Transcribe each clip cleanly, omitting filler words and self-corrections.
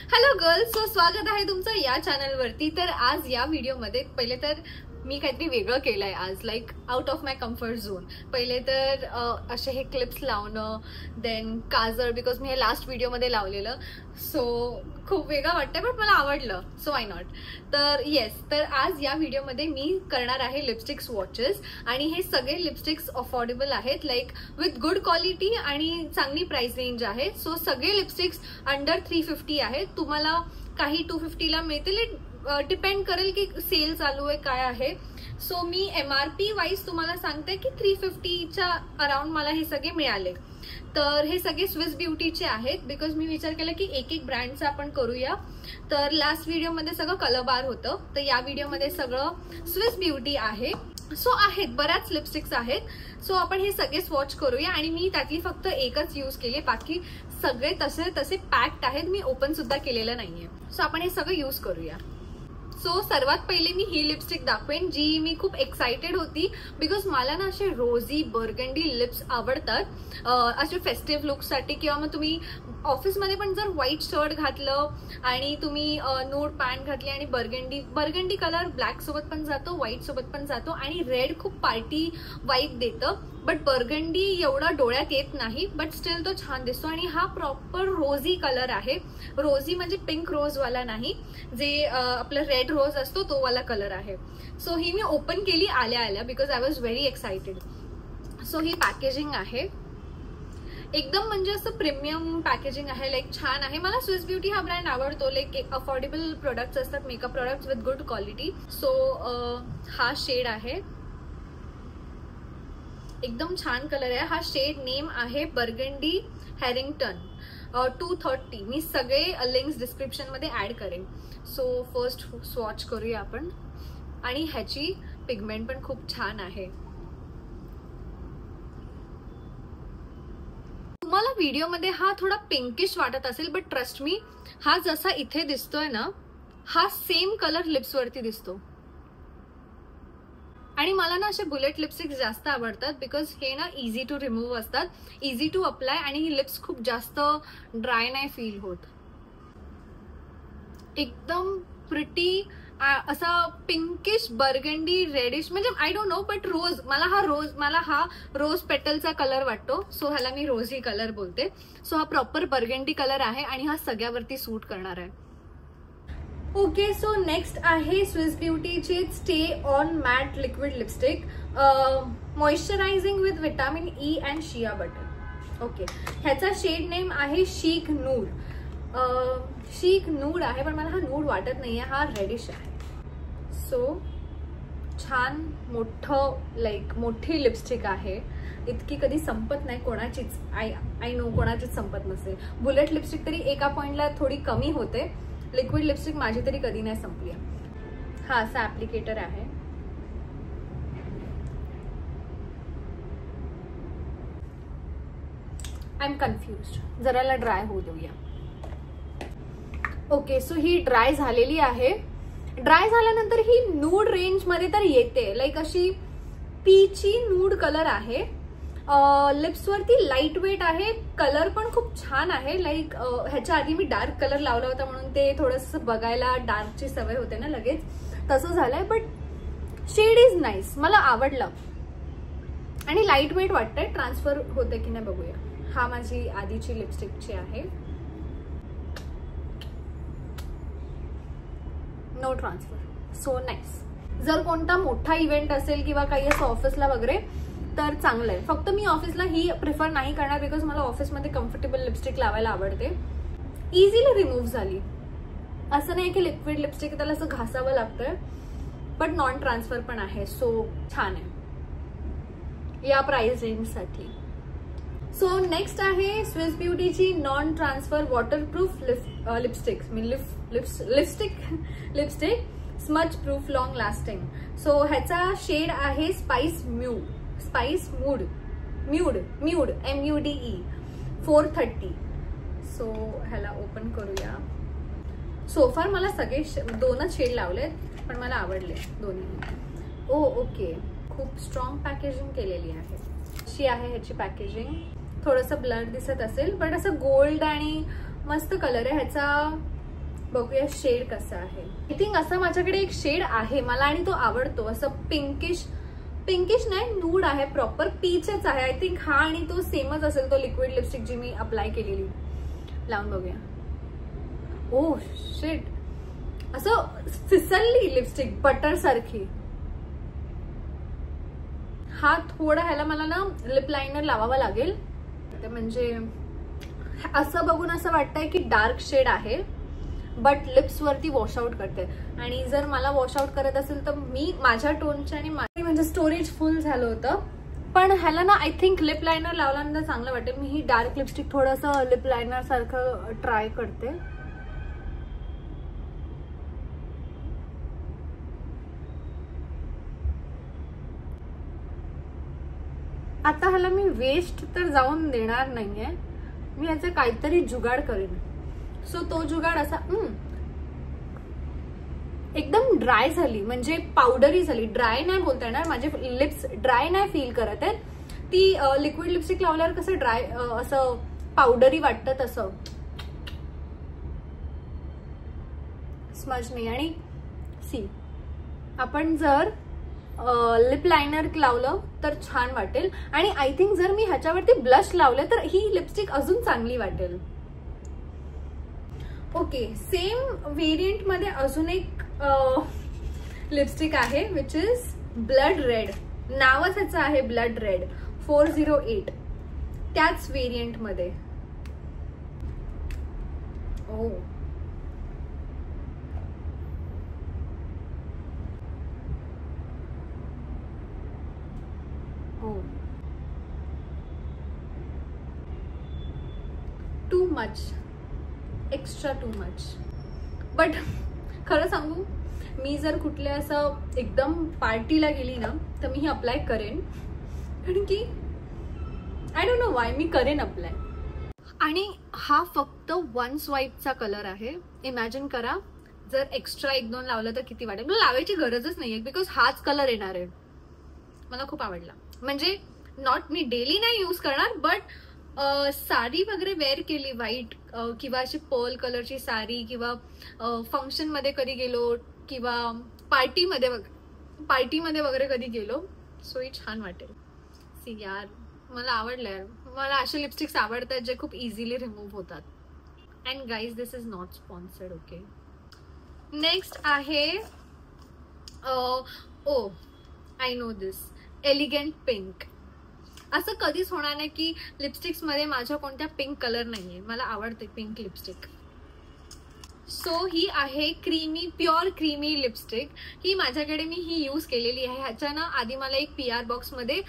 Hello girls, so स्वागत आहे तुमचं या चॅनलवरती। तर आज या व्हिडिओमध्ये पहिले तर मी काहीतरी वेगळं केलंय आज, like out of my comfort zone. पहिले तर असे हे क्लिप्स लावणं, देन काजळ, बिकॉज मी हे लास्ट व्हिडिओमध्ये लावलेलं, सो खूप वेगळं वाटतंय बट मला आवडलं, सो वाय नॉट। तर येस, तर आज या व्हिडिओमध्ये मी करणार आहे लिपस्टिक स्वॉचेस, आणि हे सगळे लिपस्टिक्स अफोर्डेबल आहेत, लाईक विथ गुड क्वालिटी आणि चांगली प्राइस रेंज आहे। सो सगळे लिपस्टिक्स अंडर 350 आहेत। तुम्हाला काही 250ला मिळतील, डिपेंड करेल की सेल चालू आहे काय आहे। सो मी MRP वाईज तुम्हाला सांगते की 350च्या अराउंड मला हे सगळे मिळाले। तर हे सगळे स्विस ब्युटीचे आहेत, बिकॉज मी विचार केला की एक एक ब्रँडचं आपण करूया। तर लास्ट व्हिडिओमध्ये सगळं कलर बार होतं, तर या व्हिडिओमध्ये सगळं स्विस ब्युटी आहे। सो आहेत बऱ्याच लिपस्टिक्स आहेत। सो आपण हे सगळे स्वॉच करूया, आणि मी त्यातली फक्त एकच यूज केली, बाकी सगळे तसे पॅक्ड आहेत, मी ओपन सुद्धा केलेलं नाहीये। सो आपण हे सगळं यूज करूया। सो सर्वात पहिले मी ही लिपस्टिक दाखवेन, जी मी खूप एक्साइटेड होती, बिकॉज मला ना असे रोजी बर्गंडी लिप्स आवडतात असे फेस्टिव्ह लुकसाठी, किंवा मग तुम्ही ऑफिसमध्ये पण जर व्हाईट शर्ट घातलं आणि तुम्ही नूड पॅन्ट घातली आणि बर्गंडी कलर ब्लॅक सोबत पण जातो, व्हाईट सोबत पण जातो, आणि रेड खूप पार्टी वाईब देतं, बट बर्गंडी एवढा डोळ्यात येत नाही, बट स्टिल तो छान दिसतो। आणि हा प्रॉपर रोजी कलर आहे, रोजी म्हणजे पिंक रोज वाला नाही, जे आपलं रेड रोज असतो तो वाला कलर आहे। सो ही मी ओपन केली आल्या आल्या, because I was very excited. So he packaging आहे, एकदम म्हणजे असं प्रीमियम पॅकेजिंग आहे, लाईक छान आहे। मला स्विस ब्युटी हा ब्रँड आवडतो, लाईक अफोर्डेबल प्रोडक्ट्स असतात, makeup products with good quality. So हा शेड आहे, एकदम छान कलर आहे। हा शेड नेम आहे बर्गंडी हॅरिंग्टन 230। मी सगळे लिंक्स डिस्क्रिप्शन मध्ये ऍड करेन। सो फर्स्ट स्वॉच करूया आपण, आणि ह्याची पिगमेंट पण खूप छान आहे। तुम्हाला व्हिडिओमध्ये हा थोडा पिंकिश वाटत असेल, बट ट्रस्ट मी, हा जसा इथे दिसतोय ना, हा सेम कलर लिप्स वरती दिसतो। आणि मला ना असे बुलेट लिपस्टिक्स जास्त आवडतात, बिकॉज हे ना इझी टू रिमूव्ह असतात, इझी टू अप्लाय, आणि लिप्स खूप जास्त ड्राय नाही फील होत। एकदम प्रिटी असा पिंकिश बर्गंडी रेडिश, म्हणजे आय डोंट नो, बट रोज, मला हा रोज पेटलचा कलर वाटतो, सो ह्याला मी रोजी कलर बोलते। सो हा प्रॉपर बर्गंडी कलर आहे, आणि हा सगळ्यावरती सूट करणार आहे। ओके, सो नेक्स्ट आहे स्विस ब्युटीचे stay on matte liquid lipstick, moisturising with vitamin E and shea butter. Okay, ह्याचा शेड नेम आहे शीक नूड। शीक नूड आहे, पण मला हा नूड वाटत नाहीये, हा रेडिश आहे। सो छान मोठं, लाईक मोठी लिपस्टिक आहे, इतकी कधी संपत नाही कोणाचीच, आय नो कोणाचीच संपत नसेल। बुलेट लिपस्टिक तरी एका पॉइंटला थोडी कमी होते, लिक्विड लिपस्टिक माझी तरी कधी नाही संपली। हा असा ऍप्लिकेटर आहे, आय एम कन्फ्युज्ड, जराला ड्राय होऊ देऊया। ओके, सो ही ड्राय झालेली आहे। ड्राय झाल्यानंतर ही नूड रेंज मध्ये तर येते, लाईक अशी पीची नूड कलर आहे, लिप्स वरती लाईट वेट आहे, कलर पण खूप छान आहे। लाईक ह्याच्या आधी मी डार्क कलर लावला होता, म्हणून ते थोडंसं बघायला डार्कची सवय होते ना लगेच, तसं झालंय, बट शेड इज नाईस, मला आवडलं, आणि लाईट वेट वाटतंय। ट्रान्सफर होते की नाही बघूया। हा माझी आधीची लिपस्टिकची आहे, नो ट्रान्सफर, सो नाईस। जर कोणता मोठा इव्हेंट असेल किंवा काही असं ऑफिसला वगैरे तर चांगलं आहे। फक्त मी ऑफिसला ही प्रिफर नाही करणार, बिकॉज मला ऑफिसमध्ये कम्फर्टेबल लिपस्टिक लावायला आवडते, इझिली रिमूव्ह झाली। असं नाही की लिक्विड लिपस्टिक त्याला असं घासावं लागतंय, बट नॉन ट्रान्सफर पण आहे, सो छान आहे या प्राइस रेंजसाठी। सो नेक्स्ट आहे स्विस ब्युटीची non transfer waterproof lipstick smudge proof long lasting. So ह्याचा शेड आहे स्पाइस मूड MUDE 430। सो ह्याला ओपन करूया। सोफार मला सगळे दोनच शेड लावलेत, पण मला आवडले दोन्ही। ओके, खूप स्ट्रॉंग पॅकेजिंग केलेली आहे, अशी आहे ह्याची पॅकेजिंग। थोडंसं ब्लर दिसत असेल, पण असं गोल्ड आणि मस्त कलर आहे ह्याचा। बघूया शेड कसा आहे. आय थिंक असा माझ्याकडे एक शेड आहे मला आणि तो आवडतो. असं पिंकिश नाही, नूड आहे, प्रॉपर पीचच आहे. आय थिंक हा आणि तो सेमच असेल, तो लिक्विड लिपस्टिक जी मी अप्लाय केलेली. लावून बघूया. ओ शिट, असं फिसलली लिपस्टिक बटर सारखी. हा थोडा ह्याला मला ना लिप लायनर लावावा लागेल. म्हणजे असं बघून असं वाटतंय की डार्क शेड आहे, बट लिप्स वरती वॉश आउट करते. आणि जर मला वॉश आउट करत असेल तर मी माझ्या टोनच्या आणि म्हणजे स्टोरेज फुल झालं होतं. पण ह्याला ना आय थिंक लिप लायनर लावल्यानंतर चांगलं वाटेल. मी ही डार्क लिपस्टिक थोडंसं लिप लायनर सारखं ट्राय करते. आता ह्याला मी वेस्ट तर जाऊन देणार नाहीये, मी याचं काहीतरी जुगाड करेन. सो तो जुगाड असा, एकदम ड्राय झाली, म्हणजे पावडरी झाली. ड्राय नाही बोलता येणार, माझे लिप्स ड्राय नाही फील करत आहेत. ती लिक्विड लिपस्टिक लावल्यावर कसं ड्राय असं पावडरी वाटतं तसं स्मज नाही. आणि सी, आपण जर लिप लायनर लावलं तर छान वाटेल. आणि आय थिंक जर मी ह्याच्यावरती ब्लश लावलं तर ही लिपस्टिक अजून चांगली वाटेल. ओके, सेम व्हेरियंट मध्ये अजून एक लिपस्टिक आहे विच इज ब्लड रेड. नावच ह्याचं आहे ब्लड रेड 408. त्याच व्हेरियंट मध्ये. Oh too much, extra too much. But खरं सांगू, मी जर कुठल्या असं एकदम पार्टीला गेली ना तर मी ही अप्लाय करेन. कारण की आय डोंट नो वाय, मी करेन अप्लाय. आणि हा फक्त 1 स्वाईपचा कलर आहे. इमॅजिन करा जर एक्स्ट्रा 1-2 लावलं तर किती वाटेल. मला लावायची गरजच नाहीये बिकॉज हाच कलर येणार आहे. मला खूप आवडला. म्हणजे नॉट मी डेली नाही यूज करणार, बट साडी वगैरे वेअर केली व्हाईट किंवा अशी पर्ल कलरची साडी, किंवा फंक्शन मध्ये कधी गेलो किंवा पार्टीमध्ये वगैरे कधी गेलो, सो ही छान वाटेल. सी यार, मला आवडलंय. मला असे लिपस्टिक्स आवडतात जे खूप इझिली रिमूव्ह होतात. And guys, this is not sponsored. Okay, next आहे I know this, elegant pink. असं कधीच होणार नाही की लिपस्टिक्स मध्ये माझ्या कोणत्या पिंक कलर नाहीये. मला आवडते पिंक लिपस्टिक. सो ही आहे क्रीमी, प्युअर क्रीमी लिपस्टिक. ही माझ्याकडे मी ही यूज केलेली आहे. ह्याच्या ना आधी मला एक PR बॉक्स मध्ये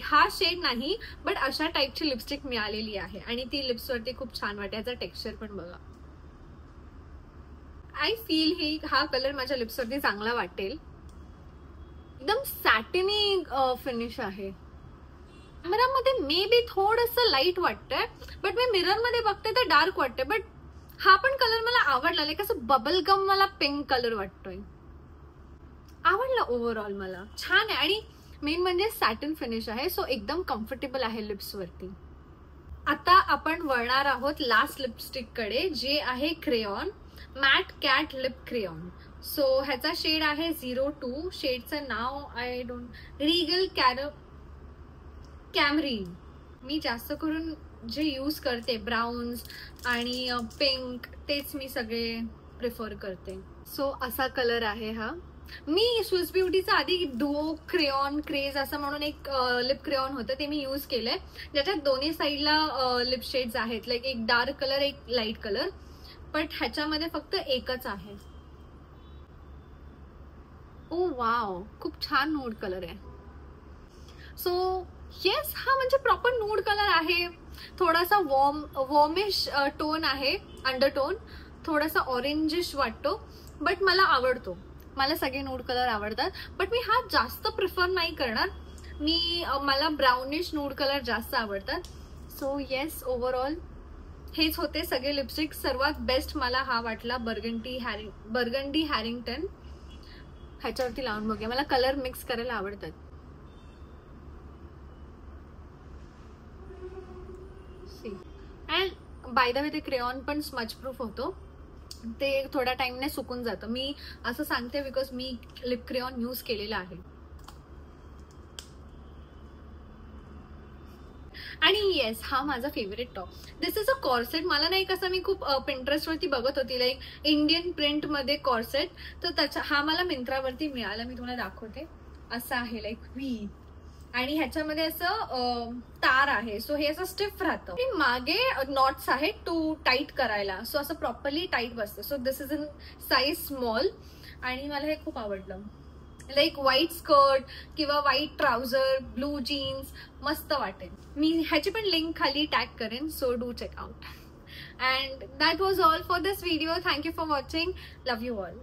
हा शेड नाही बट अशा टाईपची लिपस्टिक मिळालेली आहे आणि ती लिप्स वरती खूप छान वाटते. याचा टेक्स्चर पण बघा. आय फील हा कलर माझ्या लिप्स वरती चांगला वाटेल. एकदम सॅटिनी फिनिश आहे. कॅमेरामध्ये मे बी थोडंसं लाईट वाटतंय, बट मी मिरर मध्ये बघते तर डार्क वाटतंय. बट हा पण कलर मला आवडला. लाईक असं बबल गम मला पिंक कलर वाटतोय. आवडला ओव्हरऑल, मला छान आहे. आणि मेन म्हणजे सॅटिन फिनिश आहे, सो एकदम कम्फर्टेबल आहे लिप्स वरती. आता आपण वळणार आहोत लास्ट लिपस्टिक कडे, जे आहे crayon, matte cat lip crayon. So ह्याचा शेड आहे 02. शेडचं नाव आय डोंट, रिगल कॅमरीन. मी जास्त करून जे यूज करते ब्राउन्स आणि पिंक, तेच मी सगळे प्रिफर करते. सो असा कलर आहे हा. मी स्विस ब्युटीचा आधी डुओ क्रेयॉन क्रेज असं म्हणून एक लिप क्रेयॉन होतं, ते मी यूज केलंय, ज्याच्यात दोन्ही साईडला लिप शेड्स आहेत. लाईक एक डार्क कलर, एक लाईट कलर. बट ह्याच्यामध्ये फक्त एकच आहे. ओ वाव, खूप छान नूड कलर आहे. सो येस, हा म्हणजे प्रॉपर नूड कलर आहे. थोडासा वॉर्मिश टोन आहे, अंडरटोन थोडासा ऑरेंजिश वाटतो, बट मला आवडतो. मला सगळे नूड कलर आवडतात, बट मी हा जास्त प्रिफर नाही करणार. मला ब्राउनिश नूड कलर जास्त आवडतात. सो येस, ओव्हरऑल हेच होते सगळे लिपस्टिक. सर्वात बेस्ट मला हा वाटला बर्गंडी हॅरिंग्टन. ह्याच्यावरती लावून बघूया. मला कलर मिक्स करायला आवडतात. अँड बाय द वे, ते क्रेयॉन पण स्मच प्रूफ होतो. ते थोड्या टाइमने सुकून जातं. मी असं सांगते because me lip crayon use केलेला आहे. आणि येस, हा माझा favourite top. This is a corset. मला नाही कसं, मी खूप पिंटरेस्टवरती बघत होती लाईक इंडियन प्रिंटमध्ये कॉर्सेट, तर त्याचा हा मला मिंत्रावरती मिळाला. मी तुम्हाला दाखवते. असं आहे लाईक व्ही, आणि ह्याच्यामध्ये असं तार आहे. सो हे असं स्टिफ राहतं. मागे नॉट्स आहेत टू टाईट करायला. सो असं प्रॉपरली टाईट बसतं. So this is in size small, आणि मला हे खूप आवडलं. लाईक व्हाईट स्कर्ट किंवा व्हाईट ट्राउझर, ब्लू जीन्स मस्त वाटेल. मी ह्याची पण लिंक खाली टॅग करेन, so do check out. And that was all for this video. Thank you for watching. Love you all.